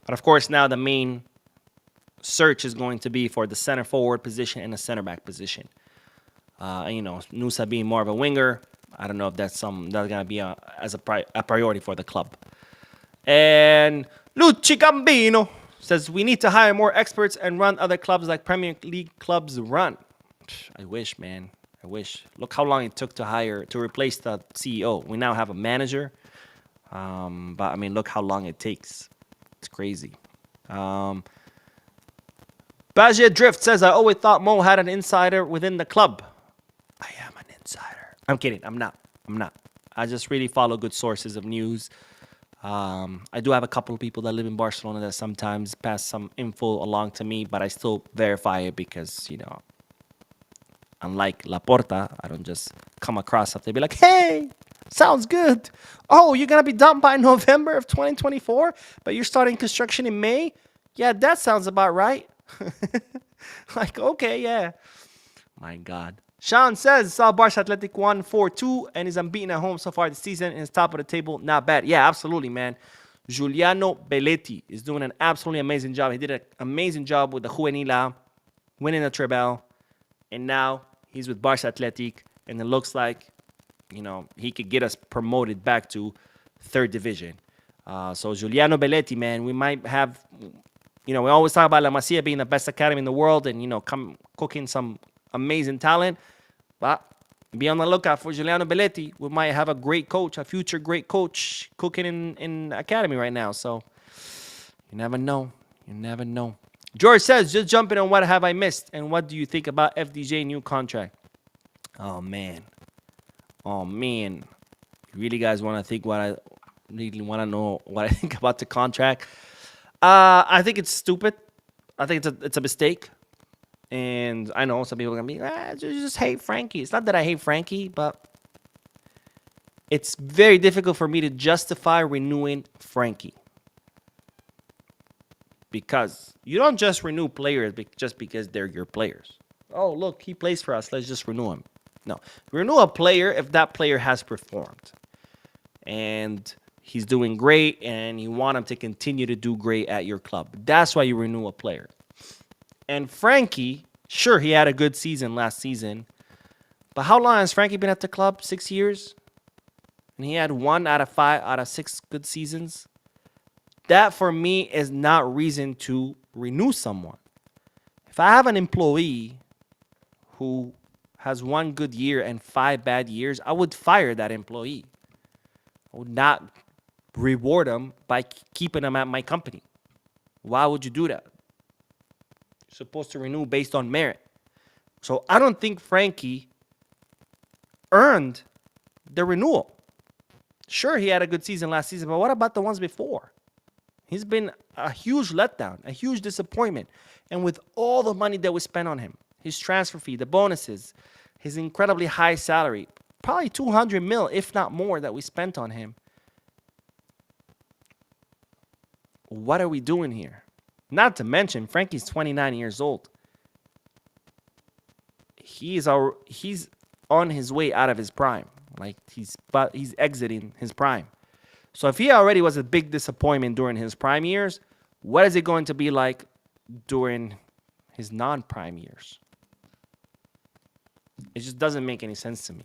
But of course, now the main search is going to be for the center forward position and the center back position. Nusa being more of a winger, I don't know if that's gonna be a priority for the club. And Luchi Gambino says we need to hire more experts and run other clubs like Premier League clubs run. I wish, man. I wish. Look how long it took to replace the CEO. We now have a manager. But I mean, look how long it takes. It's crazy. Bajia Drift says, I always thought Mo had an insider within the club. I am an insider. I'm kidding. I'm not. I just really follow good sources of news. I do have a couple of people that live in Barcelona that sometimes pass some info along to me, but I still verify it because, unlike Laporta, I don't just come across something and be like, hey, sounds good. Oh, you're going to be done by November of 2024, but you're starting construction in May? Yeah, that sounds about right. Like, okay, yeah. My God. Sean says, saw Barca Athletic won 4-2 and is unbeaten at home so far this season and is top of the table. Not bad. Yeah, absolutely, man. Giuliano Belletti is doing an absolutely amazing job. He did an amazing job with the Juvenil, winning the treble, and now he's with Barca Athletic, and it looks like, he could get us promoted back to third division. So Giuliano Belletti, man, we might have, we always talk about La Masia being the best academy in the world and, cooking some amazing talent. But be on the lookout for Giuliano Belletti. We might have a great coach, a future great coach cooking in academy right now. So you never know. You never know. George says, just jumping on what have I missed and what do you think about FDJ new contract? Oh, man. You really guys want to think what I really want to know what I think about the contract? I think it's stupid. I think it's a mistake. And I know some people are going to be, you just hate Frankie. It's not that I hate Frankie, but it's very difficult for me to justify renewing Frankie. Because you don't just renew players just because they're your players. Oh, look, he plays for us. Let's just renew him. No. Renew a player if that player has performed. And he's doing great and you want him to continue to do great at your club. That's why you renew a player. And Frankie, sure, he had a good season last season. But how long has Frankie been at the club? 6 years? And he had 1 out of 6 good seasons. That, for me, is not reason to renew someone. If I have an employee who has 1 good year and 5 bad years, I would fire that employee. I would not reward him by keeping him at my company. Why would you do that? Supposed to renew based on merit. So I don't think Frankie earned the renewal. Sure, he had a good season last season, but what about the ones before? He's been a huge letdown, a huge disappointment. And with all the money that we spent on him, his transfer fee, the bonuses, his incredibly high salary, probably 200 mil, if not more, that we spent on him. What are we doing here? Not to mention, Frankie's 29 years old. He's on his way out of his prime. Like he's exiting his prime. So if he already was a big disappointment during his prime years, what is it going to be like during his non-prime years? It just doesn't make any sense to me.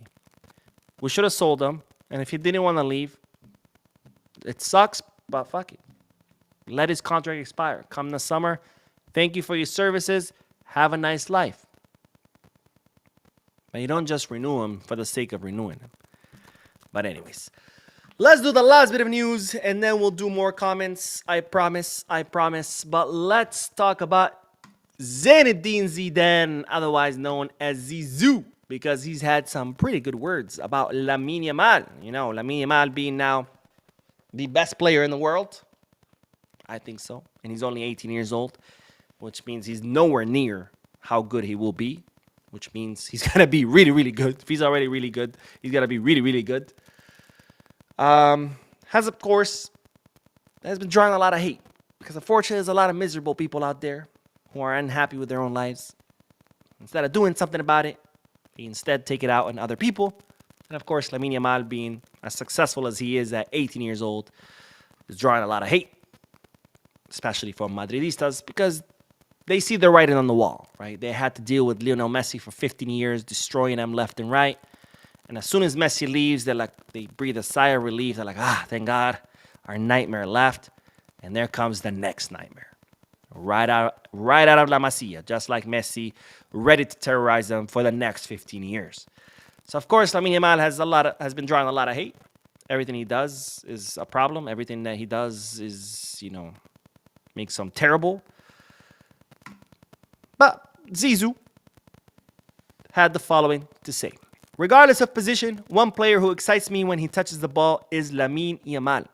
We should have sold him, and if he didn't want to leave, it sucks, but fuck it. Let his contract expire. Come the summer, thank you for your services. Have a nice life. But you don't just renew him for the sake of renewing him. But anyways, let's do the last bit of news, and then we'll do more comments. I promise. But let's talk about Zinedine Zidane, otherwise known as Zizou, because he's had some pretty good words about Lamine Yamal. Lamine Yamal being now the best player in the world. I think so. And he's only 18 years old, which means he's nowhere near how good he will be, which means he's going to be really, really good. If he's already really good, he's going to be really, really good. Has been drawing a lot of hate because unfortunately there's a lot of miserable people out there who are unhappy with their own lives. Instead of doing something about it, they instead take it out on other people. And of course, Lamine Yamal, being as successful as he is at 18 years old, is drawing a lot of hate, especially from Madridistas, because they see the writing on the wall, right? They had to deal with Lionel Messi for 15 years, destroying them left and right. And as soon as Messi leaves, they breathe a sigh of relief. They're like, thank God, our nightmare left. And there comes the next nightmare. Right out of La Masia, just like Messi, ready to terrorize them for the next 15 years. So, of course, Lamine Yamal has been drawing a lot of hate. Everything he does is a problem. Everything that he does is, makes him terrible. But Zizou had the following to say. Regardless of position, one player who excites me when he touches the ball is Lamine Yamal.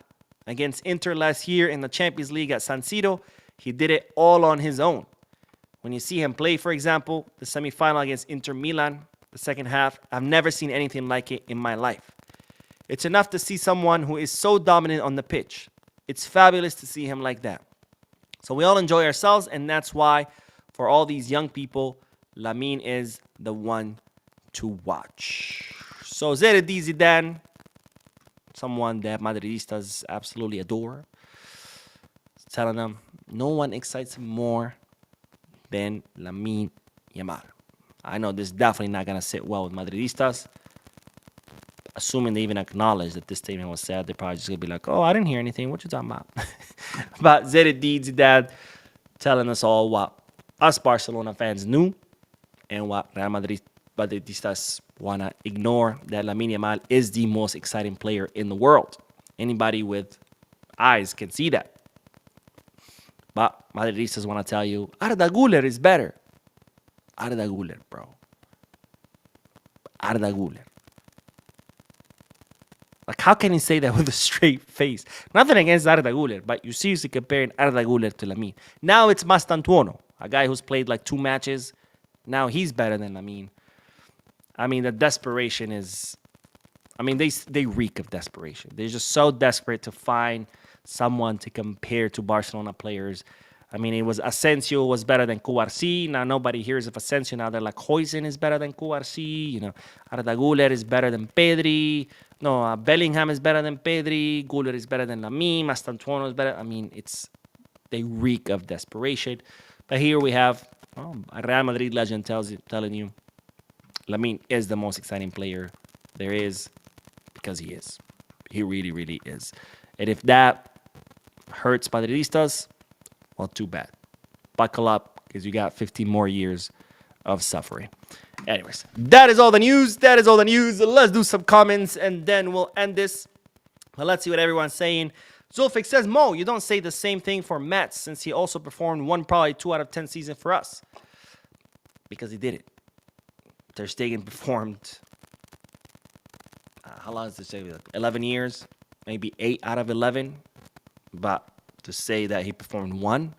Against Inter last year in the Champions League at San Siro, he did it all on his own. When you see him play, for example, the semifinal against Inter Milan, the second half, I've never seen anything like it in my life. It's enough to see someone who is so dominant on the pitch. It's fabulous to see him like that. So we all enjoy ourselves, and that's why for all these young people, Lamine is the one to watch. So Zinedine Zidane, someone that Madridistas absolutely adore, telling them no one excites him more than Lamine Yamal. I know this is definitely not going to sit well with Madridistas. Assuming they even acknowledge that this statement was said, they're probably just going to be like, oh, I didn't hear anything. What you talking about? But Zinedine Zidane telling us all what us Barcelona fans knew and what Real Madridistas want to ignore, that Lamine Yamal is the most exciting player in the world. Anybody with eyes can see that. But Madridistas want to tell you, Arda Güler is better. Arda Güler, bro. Arda Güler. Like, how can he say that with a straight face? Nothing against Arda Güler, but you seriously comparing Arda Güler to Lamine. Now it's Mastantuono, a guy who's played like 2 matches. Now he's better than Lamine. I mean, the desperation is... I mean, they reek of desperation. They're just so desperate to find someone to compare to Barcelona players. I mean, it was Asensio was better than Cubarsí. Now nobody hears of Asensio. Now they're like, Huijsen is better than Cubarsí. You know, Arda Güler is better than Pedri. No, Bellingham is better than Pedri. Güler is better than Lamine. Mastantuono is better. I mean, they reek of desperation. But here we have a Real Madrid legend telling you Lamine is the most exciting player there is, because he is. He really, really is. And if that hurts Madridistas, well, too bad. Buckle up, because you got 15 more years of suffering. Anyways, that is all the news. That is all the news. Let's do some comments, and then we'll end this. But let's see what everyone's saying. Zulfik says, Mo, you don't say the same thing for Mets, since he also performed probably 2 out of 10 season for us. Because he did it. Ter Stegen performed, how long is this? 11 years? Maybe 8 out of 11. But to say that he performed 1,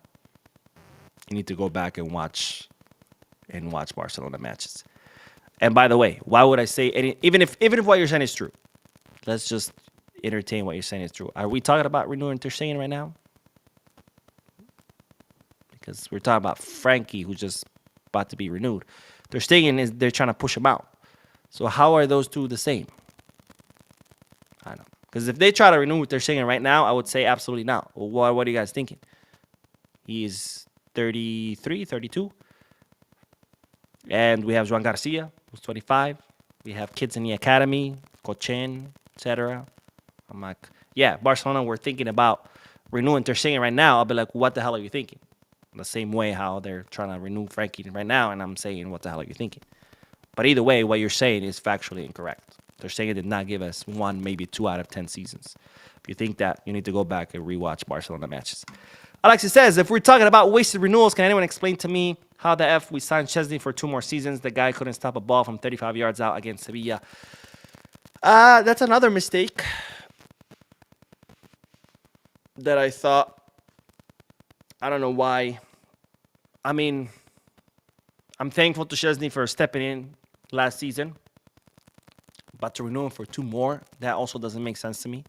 you need to go back and watch Barcelona matches. And by the way, why would I say even if what you're saying is true? Let's just entertain what you're saying is true. Are we talking about renewing Ter Stegen right now? Because we're talking about Frankie, who's just about to be renewed. Ter Stegen they're trying to push him out. So how are those two the same? I don't know. Because if they try to renew Ter Stegen right now, I would say absolutely not. Well, what are you guys thinking? He's 33, 32. And we have Joan Garcia, who's 25. We have kids in the academy, Cochen, etc. I'm like, yeah, Barcelona, we're thinking about renewing Ter Stegen right now. I'll be like, what the hell are you thinking? The same way how they're trying to renew Frankie right now, and I'm saying, what the hell are you thinking? But either way, what you're saying is factually incorrect. Ter Stegen did not give us 1, maybe 2 out of 10 seasons. If you think that, you need to go back and rewatch Barcelona matches. Alexis says, if we're talking about wasted renewals, can anyone explain to me how the F we signed Chesney for 2 more seasons? The guy couldn't stop a ball from 35 yards out against Sevilla. That's another mistake that I thought. I don't know why. I mean, I'm thankful to Chesney for stepping in last season. But to renew him for 2 more, that also doesn't make sense to me.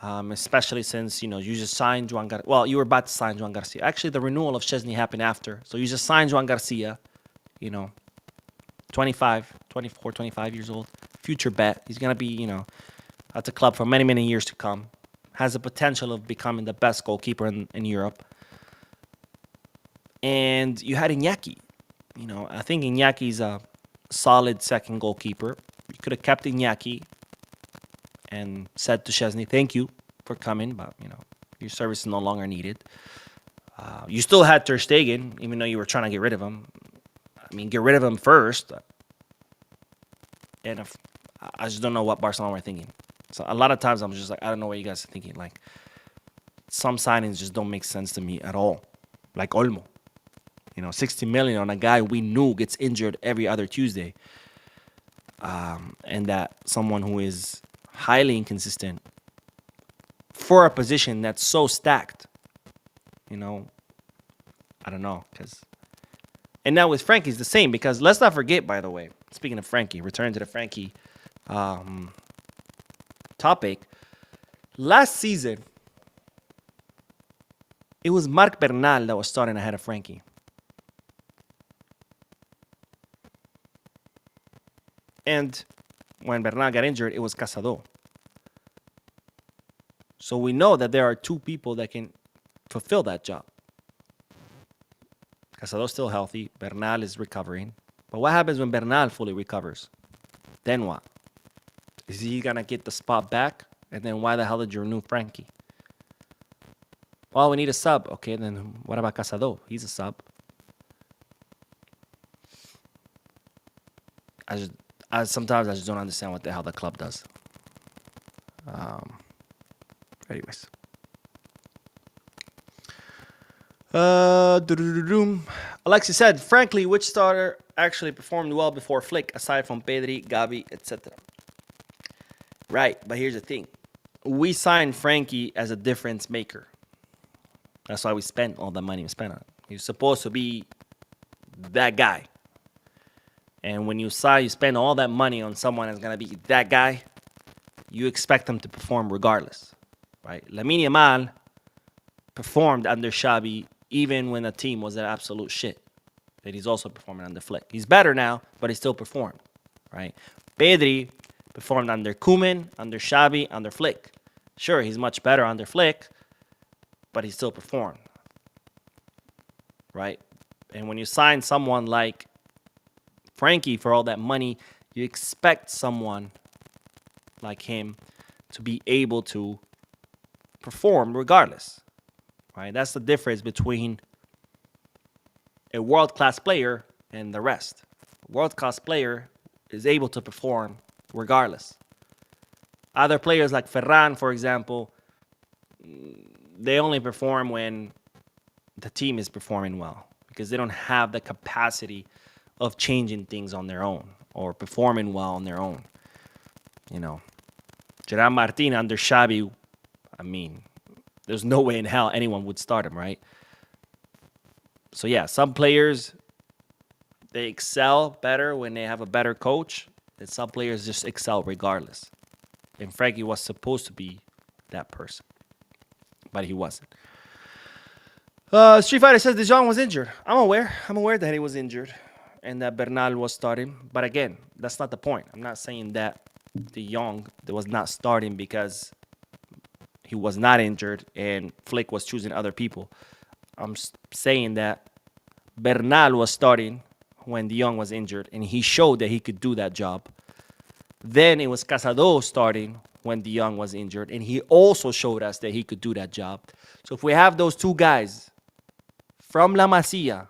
Especially since, you just signed Joan Garcia. Well, you were about to sign Joan Garcia. Actually, the renewal of Chesney happened after. So you just signed Joan Garcia, 24, 25 years old. Future bet. He's going to be, at the club for many, many years to come. Has the potential of becoming the best goalkeeper in Europe. And you had Iñaki. I think Iñaki's a solid second goalkeeper. You could have kept Iñaki and said to Chesney, thank you for coming, but, your service is no longer needed. You still had Ter Stegen, even though you were trying to get rid of him. I mean, get rid of him first. And I just don't know what Barcelona were thinking. So a lot of times I'm just like, I don't know what you guys are thinking. Like, some signings just don't make sense to me at all. Like Olmo. 60 million on a guy we knew gets injured every other Tuesday. And that someone who is highly inconsistent for a position that's so stacked. You know, I don't know. And now with Frankie, it's the same. Because let's not forget, by the way, speaking of Frankie, returning to the Frankie topic. Last season, it was Marc Bernal that was starting ahead of Frankie. And when Bernal got injured, it was Casado. So we know that there are two people that can fulfill that job. Casado's still healthy. Bernal is recovering. But what happens when Bernal fully recovers? Then what? Is he going to get the spot back? And then why the hell did you renew Frankie? Well, we need a sub. Okay, then what about Casado? He's a sub. Sometimes I just don't understand what the hell the club does. Anyways. Alexi said, frankly, which starter actually performed well before Flick, aside from Pedri, Gavi, etc.? Right, but here's the thing. We signed Frankie as a difference maker. That's why we spent all the money we spent on him. He's supposed to be that guy. And when you spend all that money on someone that's going to be that guy, you expect them to perform regardless. Right? Lamine Yamal performed under Xavi even when the team was an absolute shit. And he's also performing under Flick. He's better now, but he still performed. Right? Pedri performed under Koeman, under Xavi, under Flick. Sure, he's much better under Flick, but he still performed. Right? And when you sign someone like Frankie for all that money, you expect someone like him to be able to perform regardless. Right? That's the difference between a world-class player and the rest. A world-class player is able to perform regardless. Other players like Ferran, for example, they only perform when the team is performing well because they don't have the capacity of changing things on their own or performing well on their own. You know, Gerard Martin under Xavi, I mean, there's no way in hell anyone would start him, right? So yeah, some players, they excel better when they have a better coach, and some players just excel regardless. And Frankie was supposed to be that person, but he wasn't. Street Fighter says De Jong was injured. I'm aware that he was injured and that Bernal was starting. But again, that's not the point. I'm not saying that De Jong was not starting because he was not injured and Flick was choosing other people. I'm saying that Bernal was starting when De Jong was injured, and he showed that he could do that job. Then it was Casado starting when De Jong was injured, and he also showed us that he could do that job. So if we have those two guys from La Masia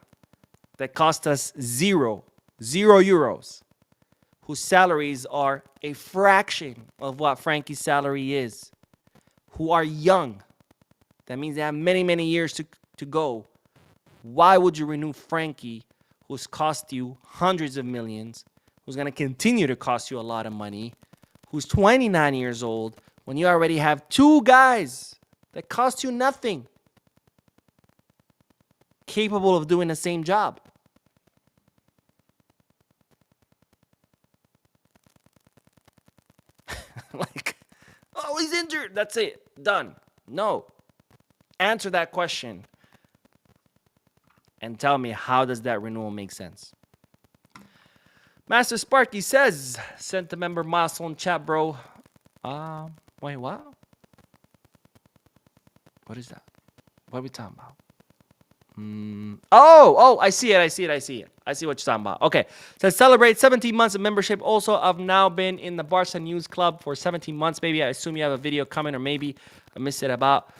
that cost us zero euros, whose salaries are a fraction of what Frankie's salary is, who are young, that means they have many, many years to go. Why would you renew Frankie, who's cost you hundreds of millions, who's going to continue to cost you a lot of money, who's 29 years old, when you already have two guys that cost you nothing, capable of doing the same job? Like, oh, he's injured. That's it. Done. No. Answer that question and tell me, how does that renewal make sense? Master Sparky says, sent a member milestone chat, bro. Wait, what? What is that? What are we talking about? Oh, I see it. I see what you're talking about. Okay. Says celebrate 17 months of membership. Also, I've now been in the Barca News Club for 17 months. Maybe I assume you have a video coming, or maybe I missed it about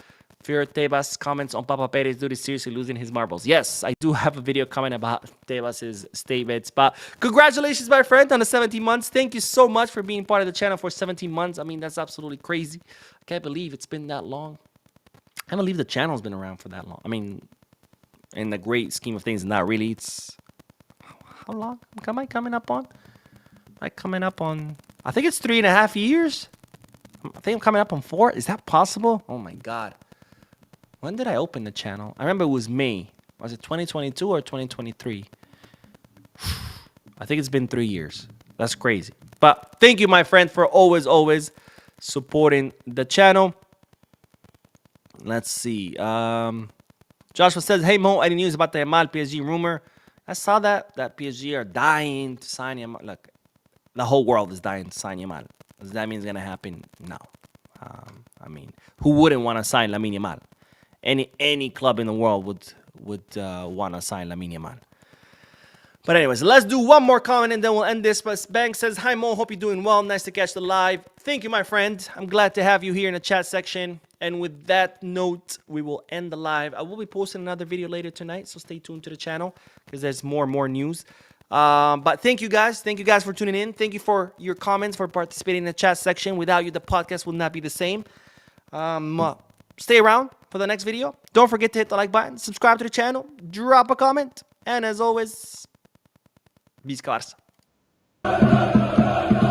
Fear Tebas comments on Papa Perez due to seriously losing his marbles. Yes, I do have a video coming about Tebas' statements. But congratulations, my friend, on the 17 months. Thank you so much for being part of the channel for 17 months. I mean, that's absolutely crazy. I can't believe it's been that long. I can't believe the channel's been around for that long. I mean, in the great scheme of things, not really. It's how long am I coming up on? I think it's 3.5 years. I think I'm coming up on 4. Is that possible? Oh my God. When did I open the channel? I remember it was May. Was it 2022 or 2023? I think it's been 3 years. That's crazy. But thank you, my friend, for always supporting the channel. Let's see. Joshua says, hey, Mo, any news about the Yamal PSG rumor? I saw that PSG are dying to sign Yamal. Look, the whole world is dying to sign Yamal. Does that mean it's going to happen? No. I mean, who wouldn't want to sign Lamine Yamal? Any club in the world would want to sign Lamine Yamal. But anyways, let's do one more comment and then we'll end this. But Bank says, hi, Mo, hope you're doing well. Nice to catch the live. Thank you, my friend. I'm glad to have you here in the chat section. And with that note, we will end the live. I will be posting another video later tonight, so stay tuned to the channel because there's more and more news. But thank you guys. Thank you guys for tuning in. Thank you for your comments, for participating in the chat section. Without you, the podcast will not be the same. Stay around for the next video. Don't forget to hit the like button, subscribe to the channel, drop a comment, and as always, Visca Barça.